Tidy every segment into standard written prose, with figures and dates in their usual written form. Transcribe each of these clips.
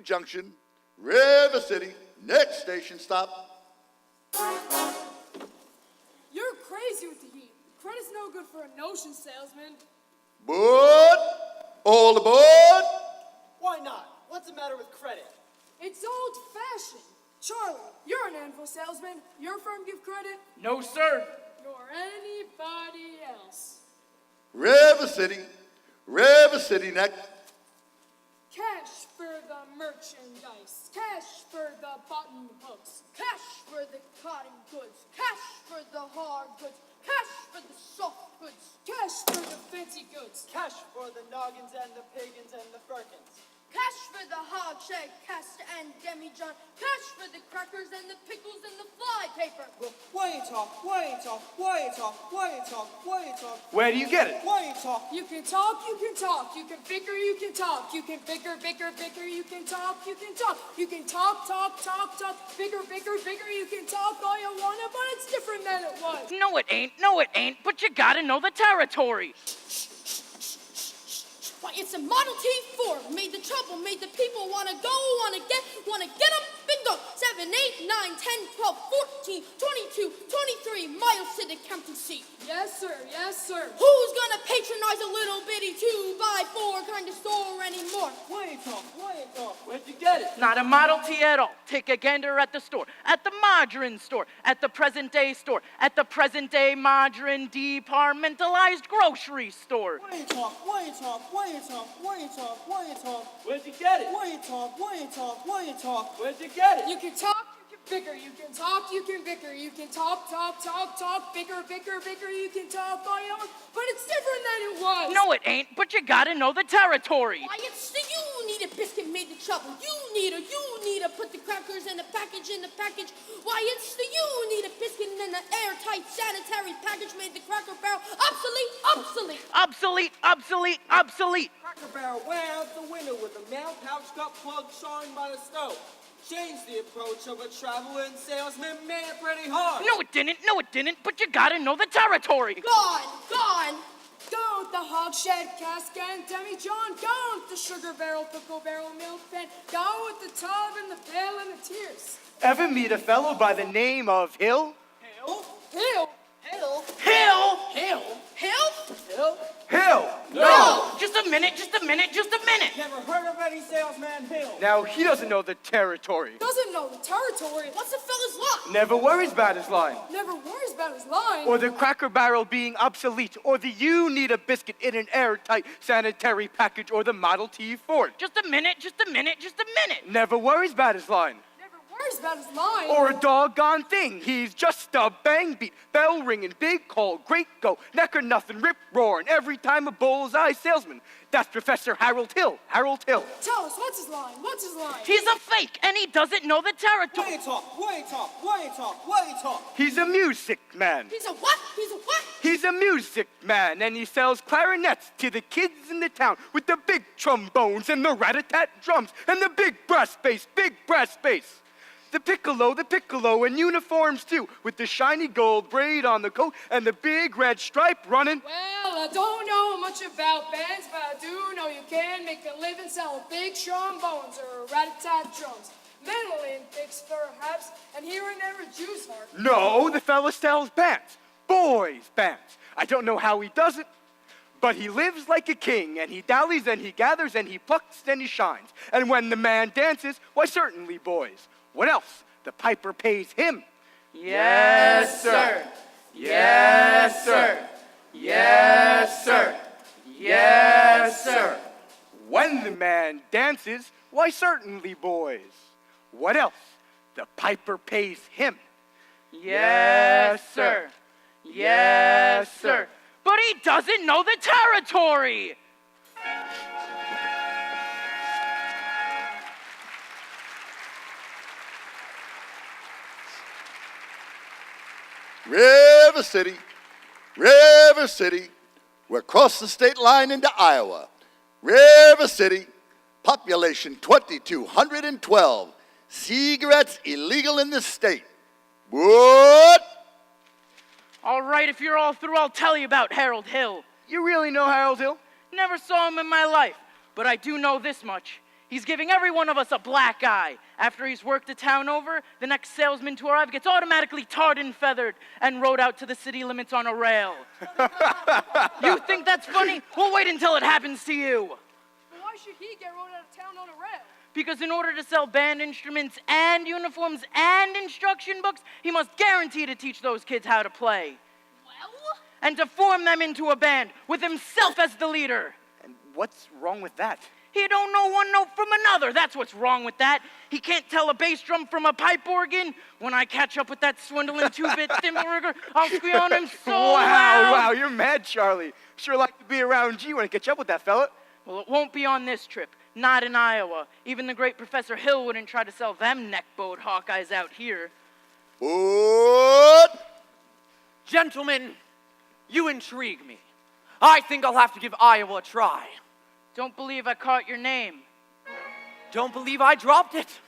Junction, River City. Next station stop. You're crazy with the heat. Credit's no good for an ocean salesman. Board! All aboard! Why not? What's the matter with credit? It's old-fashioned. Charlie, you're an anvil salesman. Your firm give credit? No, sir. Nor anybody else. River City next. Cash for the merchandise. Cash for the button hooks. Cash for the cotton goods. Cash for the hard goods. Cash for the soft goods. Cash for the fancy goods. Cash for the noggins and the pagans and the firkins. Cash for the hog shag cast and demijohn. Cash for the crackers and the pickles and the fly paper. Why you talk? Where do you get it? Why you talk? You can talk, you can talk. You can bicker, you can talk. You can bicker. You can talk, you can talk. You can talk. Bicker. You can talk all you wanna, but it's different than it was. No, it ain't. But you gotta know the territory. Why, it's a Model T4. Made the trouble, made the people wanna go, wanna get up and go. 7, 8, 9, 10, 12, 14, 22, 23 miles to the county seat. Yes, sir. Who's gonna patronize a little bitty 2x4 kind of store anymore? Why you talk? Where'd you get it? Not a Model T at all. Take a gander at the store, at the margarine store, at the present-day store, at the present-day margarine departmentalized grocery store. Why you talk? Where'd you get it? Why you talk? Where'd you get it? You can talk, you can bicker. You can talk, you can bicker. You can talk. Bicker. You can talk all you want, but it's different than it was. No, it ain't, but you gotta know the territory. Why, it's the you need a biscuit made the trouble. You need to put the crackers in the package. Why, it's the you need a biscuit in an airtight sanitary package made the Cracker Barrel Obsolete. Cracker Barrel went out the window with a mail pouch got plugged shine by the stove. Changed the approach of a traveling salesman, made it pretty hard. No, it didn't, but you gotta know the territory. Gone. Go with the hog shed, cask and demijohn. Go with the sugar barrel, pickle barrel, milk pan. Go with the tub and the pail and the tears. Ever meet a fellow by the name of Hill? Hill? Hill! No! Just a minute. Never heard of any salesman Hill. Now, he doesn't know the territory. Doesn't know the territory. What's the fella's line? Never worries about his line. Never worries about his line. Or the Cracker Barrel being obsolete. Or the you need a biscuit in an airtight sanitary package. Or the Model T Ford. Just a minute. Never worries about his line. Never worries about his line. Or a doggone thing. He's just a bang beat, bell ringing, big call, great go, neck or nothing, rip roaring, every time a bullseye salesman. That's Professor Harold Hill. Tell us, what's his line? He's a fake, and he doesn't know the territory. Why you talk? He's a music man. He's a what? He's a music man, and he sells clarinets to the kids in the town with the big trombones and the rat-a-tat drums and the big brass bass. The piccolo, and uniforms too, with the shiny gold braid on the coat and the big red stripe running. Well, I don't know much about bands, but I do know you can make a living selling big trombones or rat-a-tat drums. Mandolin picks perhaps, and here and there a Jew's heart. No, the fella sells bands. Boys' bands. I don't know how he does it, but he lives like a king, and he dallies, and he gathers, and he plucks, and he shines. And when the man dances, why certainly, boys. What else? The piper pays him. Yes, sir. When the man dances, why certainly, boys. What else? The piper pays him. Yes, sir. But he doesn't know the territory. River City. We're across the state line into Iowa. River City, population 2,212. Cigarettes illegal in the state. What? All right, if you're all through, I'll tell you about Harold Hill. You really know Harold Hill? Never saw him in my life, but I do know this much. He's giving every one of us a black eye. After he's worked the town over, the next salesman to arrive gets automatically tarred and feathered and rode out to the city limits on a rail. You think that's funny? Well, wait until it happens to you. But why should he get rode out of town on a rail? Because in order to sell band instruments and uniforms and instruction books, he must guarantee to teach those kids how to play. Well? And to form them into a band with himself as the leader. And what's wrong with that? He don't know one note from another. That's what's wrong with that. He can't tell a bass drum from a pipe organ. When I catch up with that swindling two-bit thimble rigger, I'll squeal on him so loud. Wow, you're mad, Charlie. Sure like to be around you when I catch up with that fella. Well, it won't be on this trip. Not in Iowa. Even the great Professor Hill wouldn't try to sell them neckbowed Hawkeyes out here. What? Gentlemen, you intrigue me. I think I'll have to give Iowa a try. Don't believe I caught your name. Don't believe I dropped it.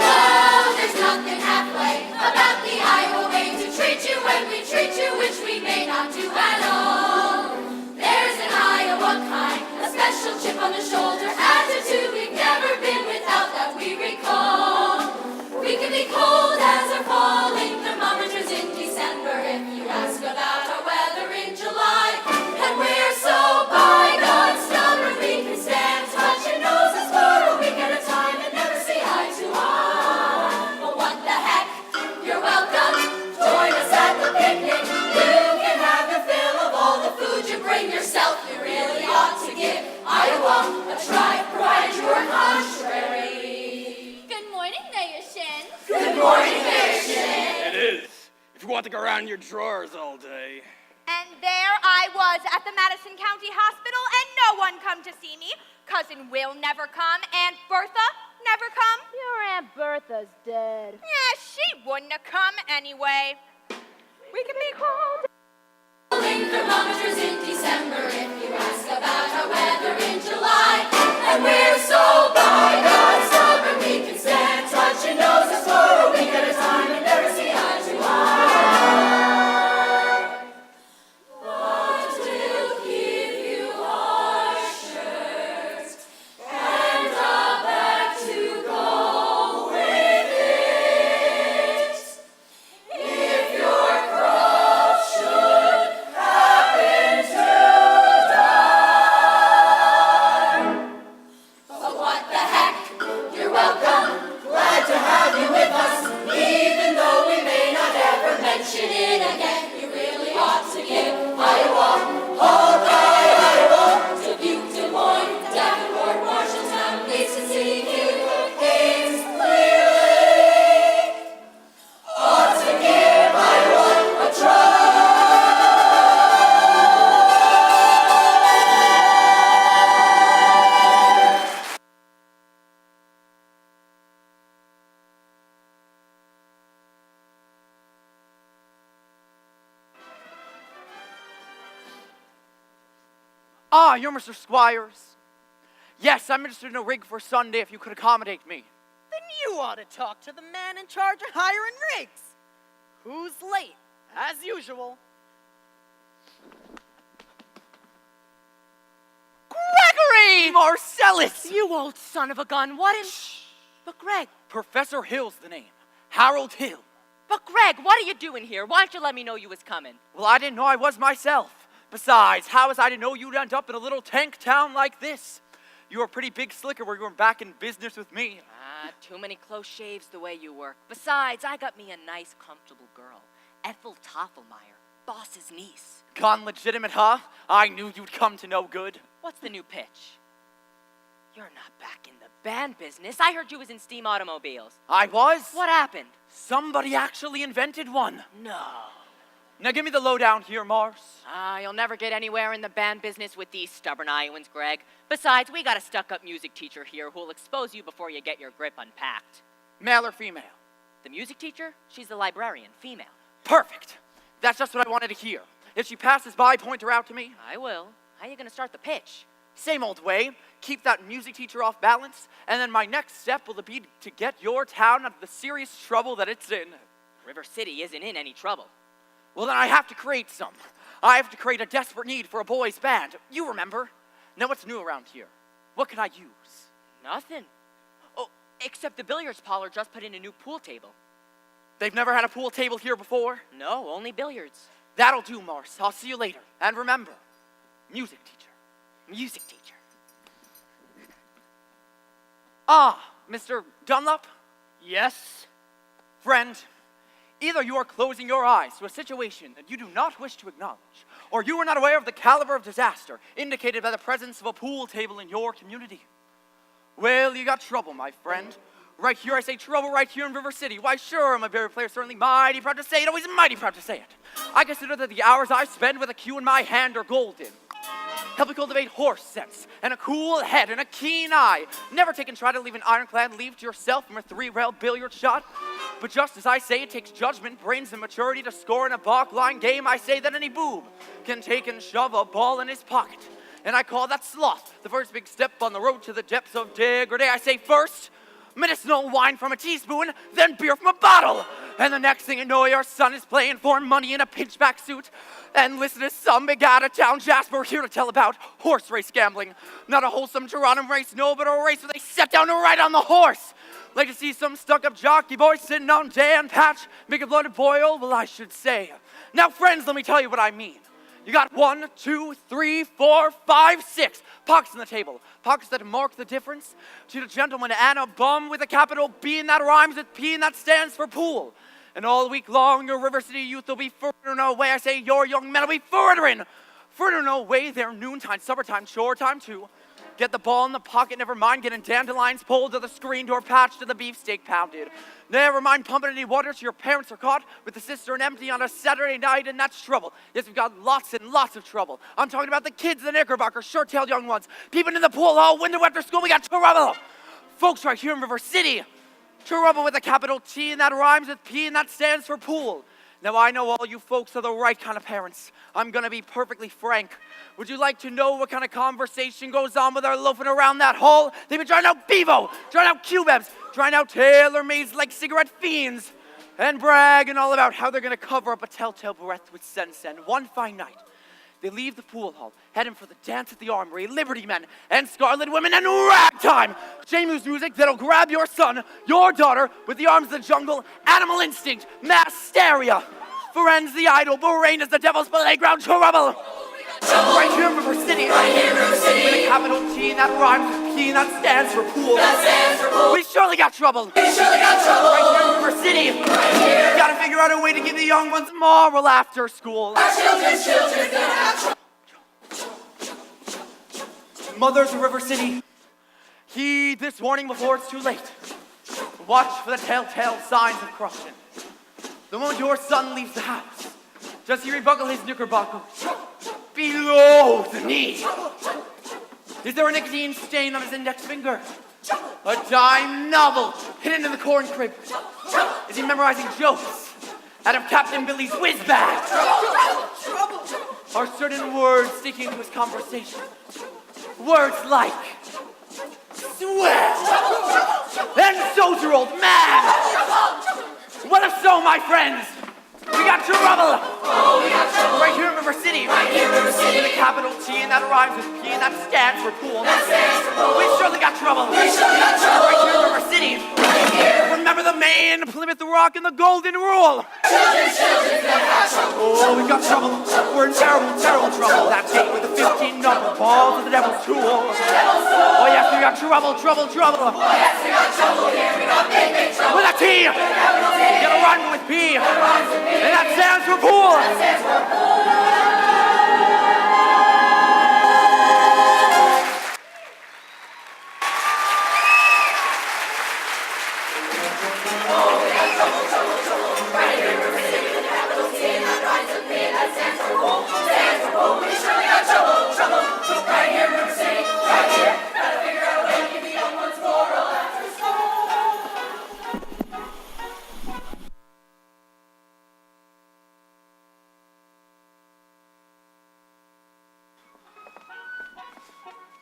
Oh, there's nothing halfway about the Iowa way to treat you when we treat you, which we may not do at all. There's an Iowa kind, a special chip on the shoulder attitude we've never been without that we recall. We can be cold as our falling thermometers in December if you ask about our weather in July. And we're so bygone stubborn we can stand touching noses for a week at a time and never see eye to eye. But what the heck, you're welcome. Join us at the picnic. You can have your fill of all the food you bring yourself. You really ought to give Iowa a try, provided you are contrary. Good morning, Mayor Shin. Good morning, Mayor Shin. It is. If you want to go around your drawers all day. And there I was at the Madison County Hospital, and no one come to see me. Cousin Will never come, Aunt Bertha never come. Your Aunt Bertha's dead. Yeah, she wouldn't have come anyway. We can be cold. Thermometers in December if you ask about our weather in July. And we're so bygone stubborn we can stand touching noses for a week at a time and never see eye to eye. But we'll give you our shirts and a bag to go with it. If your crop should happen to die. But what the heck, you're welcome. Glad to have you with us, even though we may not ever mention it again. You really ought to give Iowa, Hawkeye, Iowa, Dubuque, Des Moines, Davenport, Marshalltown, Mason City, Keokuk, Ames, Clear Lake. Ought to give Iowa a try. Ah, you're Mr. Squires. Yes, I'm interested in a rig for Sunday if you could accommodate me. Then you ought to talk to the man in charge of hiring rigs. Who's late, as usual? Gregory Marcellus! You old son of a gun, what in... But Greg, Professor Hill's the name. Harold Hill. but Greg, what are you doing here? Why didn't you let me know you was coming? Well, I didn't know I was myself. Besides, how was I to know you'd end up in a little tank town like this? You were a pretty big slicker where you were back in business with me. Ah, too many close shaves the way you work. Besides, I got me a nice, comfortable girl. Ethel Toffelmeyer, boss's niece. Gone legitimate, huh? I knew you'd come to no good. What's the new pitch? You're not back in the band business. I heard you was in steam automobiles. I was? What happened? Somebody actually invented one. No. Now give me the lowdown here, Mars. Ah, you'll never get anywhere in the band business with these stubborn Iowans, Greg. Besides, we got a stuck-up music teacher here who'll expose you before you get your grip unpacked. Male or female? The music teacher? She's the librarian, female. Perfect. That's just what I wanted to hear. If she passes by, point her out to me. I will. How are you gonna start the pitch? Same old way. Keep that music teacher off balance, and then my next step will be to get your town out of the serious trouble that it's in. River City isn't in any trouble. Well, then I have to create some. I have to create a desperate need for a boys' band. You remember? Now what's new around here? What can I use? Nothing. Oh, except the billiards parlor just put in a new pool table. They've never had a pool table here before? No, only billiards. That'll do, Morse. I'll see you later. And remember, music teacher. Music teacher. Ah, Mr. Dunlop? Yes? Friend, either you are closing your eyes to a situation that you do not wish to acknowledge, or you are not aware of the caliber of disaster indicated by the presence of a pool table in your community. Well, you got trouble, my friend. Right here, I say trouble right here in River City. Why, sure, I'm a billiard player, certainly mighty proud to say it, always mighty proud to say it. I consider that the hours I spend with a cue in my hand are golden. Help me cultivate horse sense, and a cool head, and a keen eye. Never take and try to leave an ironclad leave to yourself from a 3-rail billiard shot. But just as I say it takes judgment, brains, and maturity to score in a balk-line game, I say that any boob can take and shove a ball in his pocket. And I call that sloth, the first big step on the road to the depths of degradé. I say first, medicinal wine from a teaspoon, then beer from a bottle. And the next thing you know, your son is playing for money in a pinchback suit. And listen to some big out-of-town Jasper here to tell about horse race gambling. Not a wholesome Toronto race, no, but a race where they sat down to ride on the horse. Like to see some stuck-up jockey boy sitting on Dan Patch, make a blooded boil? Well, I should say. Now, friends, let me tell you what I mean. You got 1, 2, 3, 4, 5, 6 pockets on the table. Pockets that mark the difference to the gentleman and a bum with a capital B and that rhymes with P and that stands for pool. And all week long, your River City youth will be furthering away. I say your young men will be furthering away their noontime, suppertime, shore time too. Get the ball in the pocket, never mind getting dandelions pulled to the screen door patch to the beefsteak pounded. Never mind pumping any water till your parents are caught with the cistern empty on a Saturday night, and that's trouble. Yes, we've got lots and lots of trouble. I'm talking about the kids, the knickerbocker, short-tailed young ones, peeping in the pool hall window after school. We got trouble. Folks right here in River City. Trouble with a capital T, and that rhymes with P, and that stands for pool. Now, I know all you folks are the right kind of parents. I'm going to be perfectly frank. Would you like to know what kind of conversation goes on with our loafing around that hall? They've been trying out Bevo, trying out Cubebs, trying out tailor-mades like cigarette fiends, and bragging all about how they're going to cover up a telltale breath with sense. And one fine night, they leave the pool hall, heading for the dance at the Armory, Liberty Men, and Scarlet Women, and ragtime! Shameless music that'll grab your son, your daughter, with the arms of the jungle, animal instinct, mass hysteria. Friends, the idol, Bahrain is the devil's playground, trouble! Right here in River City, with a capital T, and that rhymes with P, and that stands for pool. We surely got trouble. Right here in River City, we gotta figure out a way to give the young ones moral after school. Our children's gonna have Mothers of River City, heed this warning before it's too late. Watch for the telltale signs of corruption. The moment your son leaves the house, does he rebuckle his knickerbockers below the knee? Is there a nicotine stain on his index finger? A dime novel hidden in the corn crib? Is he memorizing jokes out of Captain Billy's whiz bag? Are certain words sticking to his conversation? Words like swell and soldier old man. What if so, my friends? We got trouble! Oh, we got trouble! Right here in River City. Right here in River City. With a capital T, and that rhymes with P, and that stands for pool. That stands for pool. We surely got trouble. We surely got trouble. Right here in River City. Right here. Remember the Maine, Plymouth Rock, and the Golden Rule. Children, gonna have trouble. Oh, we got trouble. We're in terrible, terrible trouble. That date with the 15 number balls of the devil's tool. Oh, yes, we got trouble, trouble, trouble. Oh, yes, we got trouble here. We got big, big trouble. With a T. Get a rhyme with P. And that stands for pool. That stands for pool.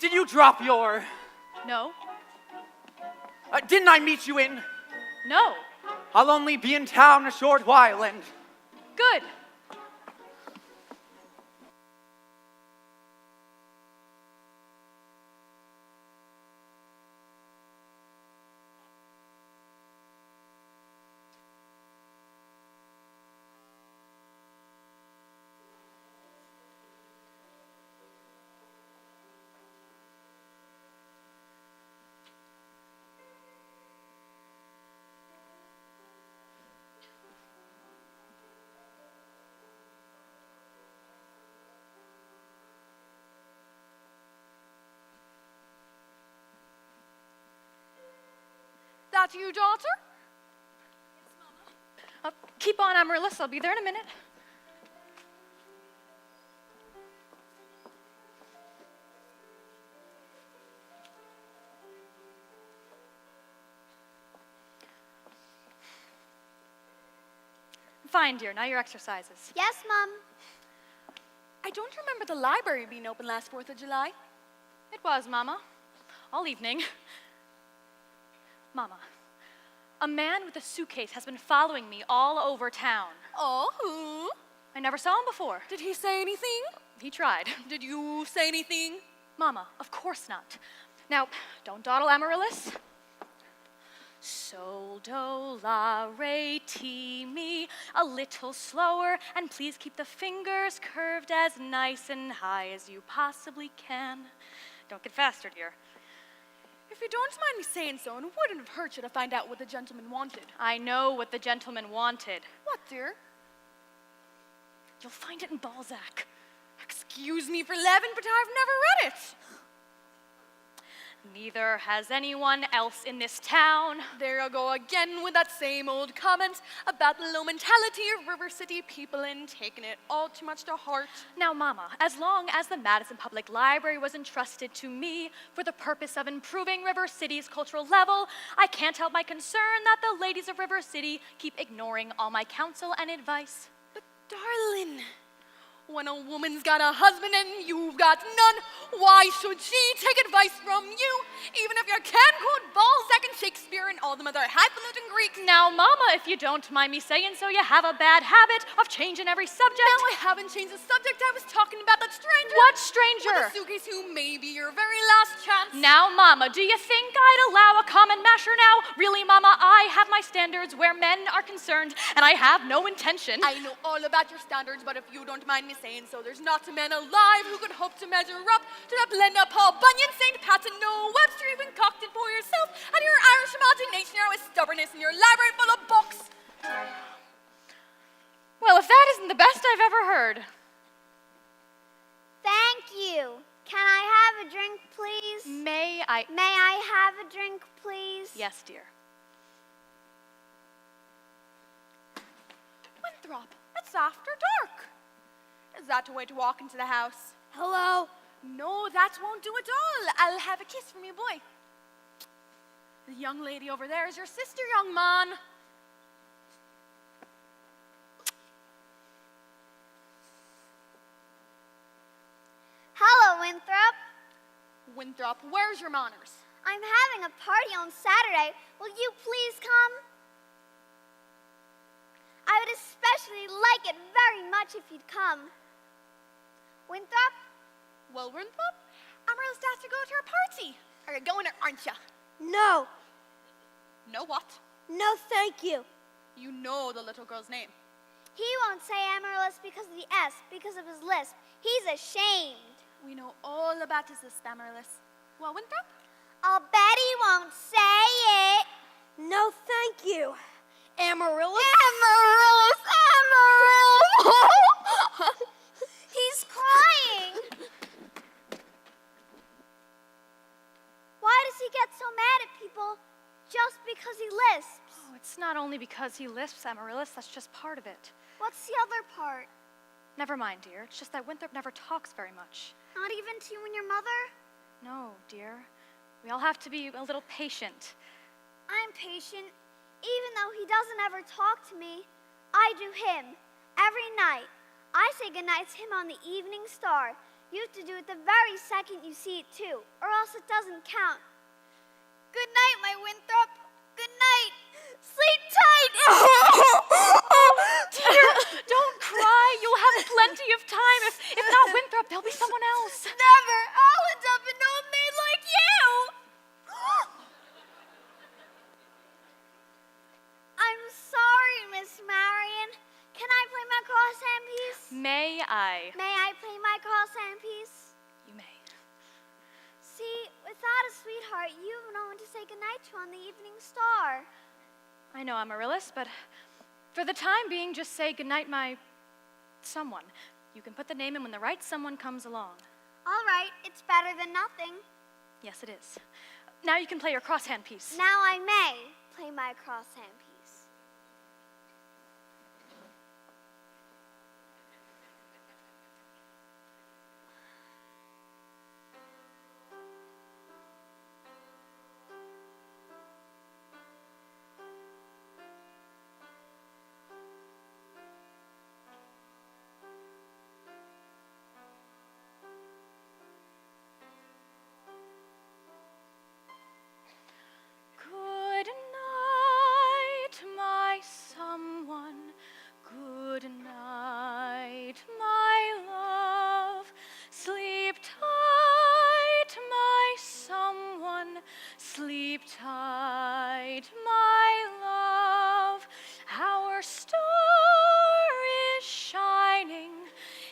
Did you drop your... No. Didn't I meet you in... No. I'll only be in town a short while and... Good. That you, daughter? Keep on, Amaryllis. I'll be there in a minute. Fine, dear. Now your exercises. Yes, Mom. I don't remember the library being open last 4th of July. It was, Mama. All evening. Mama, a man with a suitcase has been following me all over town. Oh, who? I never saw him before. Did he say anything? He tried. Did you say anything? Mama, of course not. Now, don't dawdle, Amaryllis. Sol, do, la, re, ti, mi. A little slower, and please keep the fingers curved as nice and high as you possibly can. Don't get faster, dear. If you don't mind me saying so, it wouldn't have hurt you to find out what the gentleman wanted. I know what the gentleman wanted. What, dear? You'll find it in Balzac. Excuse me for laughing, but I've never read it. Neither has anyone else in this town. There you go again with that same old comment about the low mentality of River City people and taking it all too much to heart. Now, Mama, as long as the Madison Public Library was entrusted to me for the purpose of improving River City's cultural level, I can't help my concern that the ladies of River City keep ignoring all my counsel and advice. But, darling, when a woman's got a husband and you've got none, why should she take advice from you, even if you can't quote Balzac and Shakespeare and all them other highfalutin Greeks? Now, Mama, if you don't mind me saying so, you have a bad habit of changing every subject. No, I haven't changed the subject. I was talking about that stranger. What stranger? With a suitcase who may be your very last chance. Now, Mama, do you think I'd allow a common masher now? Really, Mama, I have my standards where men are concerned, and I have no intention. I know all about your standards, but if you don't mind me saying so, there's not a man alive who could hope to measure up to that blend of Paul Bunyan, St. Patton, Noah Webster, even concocted for yourself and your Irish imagination are with stubbornness in your library full of books. Well, if that isn't the best I've ever heard. Thank you. Can I have a drink, please? May I have a drink, please? Yes, dear. Winthrop, it's after dark. Is that the way to walk into the house? Hello? No, that won't do at all. I'll have a kiss from you, boy. The young lady over there is your sister, young man. Hello, Winthrop. Winthrop, where's your manners? I'm having a party on Saturday. Will you please come? I would especially like it very much if you'd come. Winthrop? Well, Winthrop, Amaryllis asked to go to her party. Are you going or aren't you? No. No what? No, thank you. You know the little girl's name. He won't say Amaryllis because of the S, because of his lisp. He's ashamed. We know all about his lisp, Amaryllis. Well, Winthrop? I'll bet he won't say it. No, thank you. Amaryllis? Amaryllis! Amaryllis! He's crying. Why does he get so mad at people just because he lisps? Oh, it's not only because he lisps, Amaryllis. That's just part of it. What's the other part? Never mind, dear. It's just that Winthrop never talks very much. Not even to you and your mother? No, dear. We all have to be a little patient. I'm patient. Even though he doesn't ever talk to me, I do him. Every night. I say goodnight to him on the evening star. You have to do it the very second you see it, too, or else it doesn't count. Good night, my Winthrop. Good night. Sleep tight. Oh, dear, don't cry. You'll have plenty of time. If not Winthrop, there'll be someone else. Never. I'll end up an old maid like you. I'm sorry, Miss Marian. Can I play my cross-hand piece? May I? May I play my cross-hand piece? You may. See, without a sweetheart, you have no one to say goodnight to on the evening star. I know, Amaryllis, but for the time being, just say goodnight, my someone. You can put the name in when the right someone comes along. All right, it's better than nothing. Yes, it is. Now you can play your crosshand piece. Now I may play my crosshand piece. Good night, my someone. Good night, my love. Sleep tight, my someone. Sleep tight, my love. Our star is shining,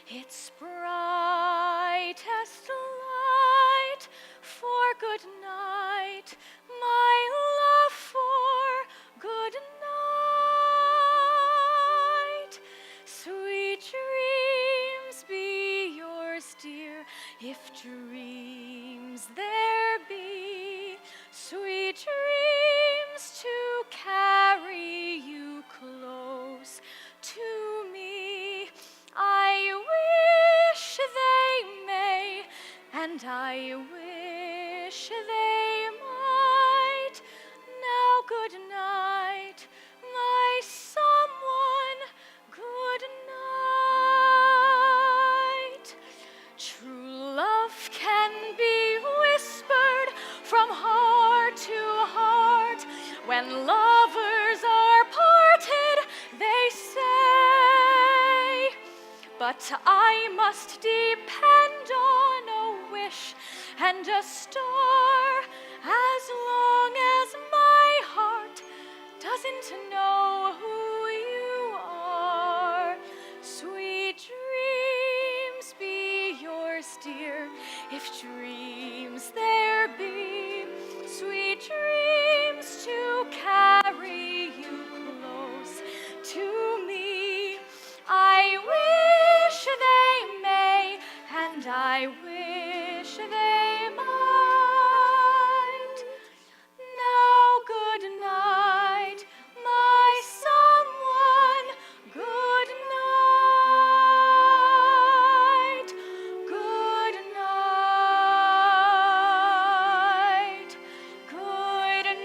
its brightest light. For good night, my love, for good night. Sweet dreams be yours, dear, if dreams there be. Sweet dreams to carry you close to me. I wish they may, and I wish they might. Now good night, my someone, good night. True love can be whispered from heart to heart. When lovers are parted, they say. But I must depend on a wish and a star, as long as my heart doesn't know who you are. Sweet dreams be yours, dear, if dreams there be. Sweet dreams to carry you close to me. I wish they may, and I wish they might. Now good night, my someone, good night, good night, good night.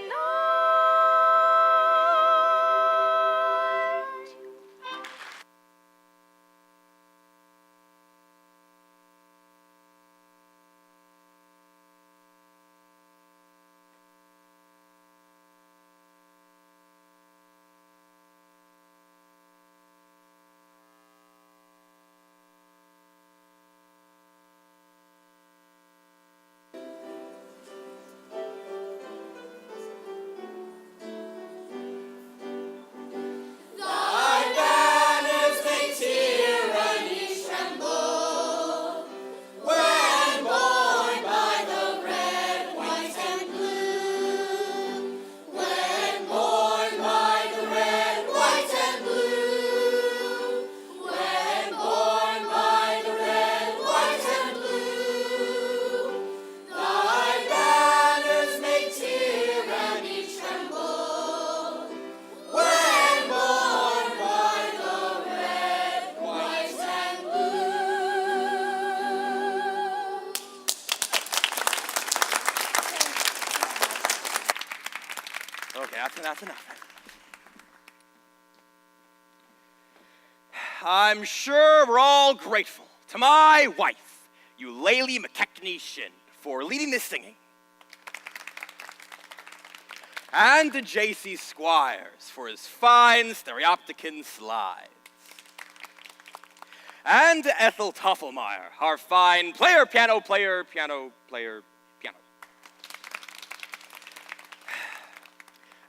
Okay, that's enough. I'm sure we're all grateful to my wife. Eulalie McKechnie Shin, for leading this singing. And to J.C. Squires for his fine stereopticon slides. And to Ethel Toffelmeyer, our fine piano.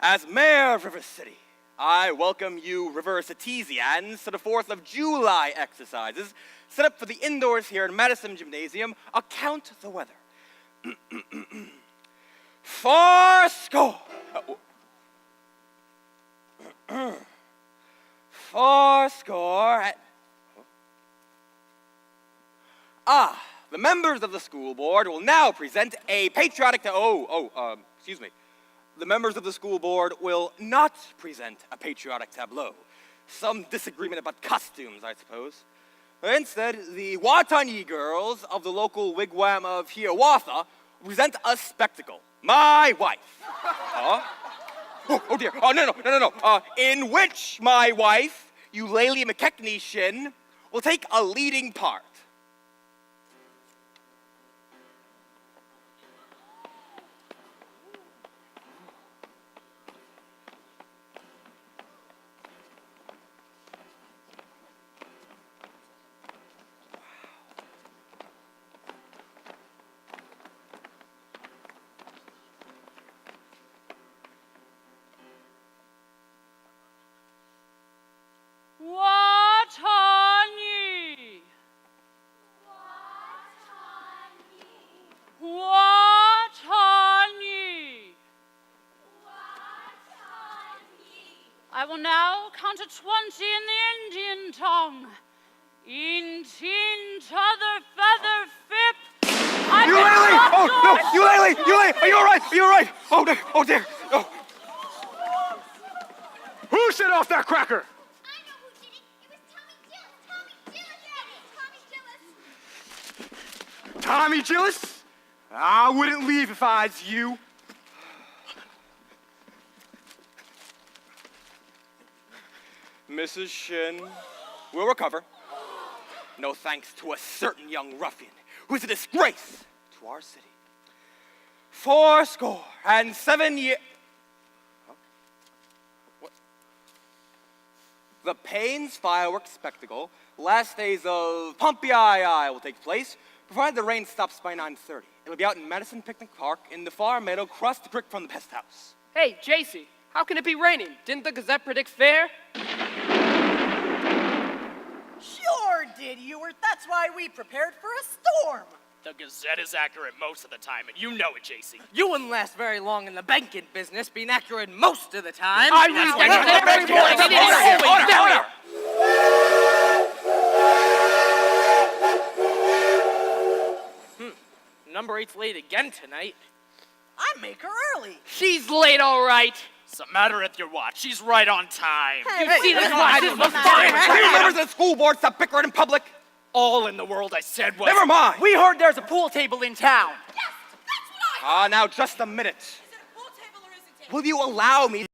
As mayor of River City, I welcome you River Citizens to the 4th of July exercises set up for the indoors here in Madison Gymnasium. Account the weather. 4 score. 4 score. The members of the school board will now present a patriotic. Excuse me. The members of the school board will not present a patriotic tableau. Some disagreement about costumes, I suppose. Instead, the Watanyi girls of the local wigwam of Hiawatha will present a spectacle. My wife. Oh dear. Oh, no. In which my wife, Eulalie McKechnie Shin, will take a leading part. Watanyi. I will now count to 20 in the Indian tongue. In tin, t'other, feather, fip. Eulalie! Oh, no! Eulalie! Are you all right? Are you all right? Oh, dear. Oh, dear. Oh. Who set off that cracker? I know who did it. It was Tommy Gillis. Tommy Gillis? I wouldn't leave if I was you. Mrs. Shin will recover. No thanks to a certain young ruffian who is a disgrace to our city. 77 years. What? The Paynes fireworks spectacle, last days of Pompeii will take place, provided the rain stops by 9:30. It'll be out in Madison Picnic Park in the far meadow across the creek from the pest house. Hey, JC, how can it be raining? Didn't the Gazette predict fair? Sure did, Ewart. That's why we prepared for a storm. The Gazette is accurate most of the time, and you know it, JC. You wouldn't last very long in the banking business, being accurate most of the time. I read every morning. Number 8's late again tonight. I make her early. She's late, all right. What's the matter with your watch? She's right on time. Hey, You see this watch? This was Three members of the school board stop bickering in public. All in the world I said was... Never mind. We heard there's a pool table in town. Yes, that's what I Now just a minute. Is it a pool table or is it? Will you allow me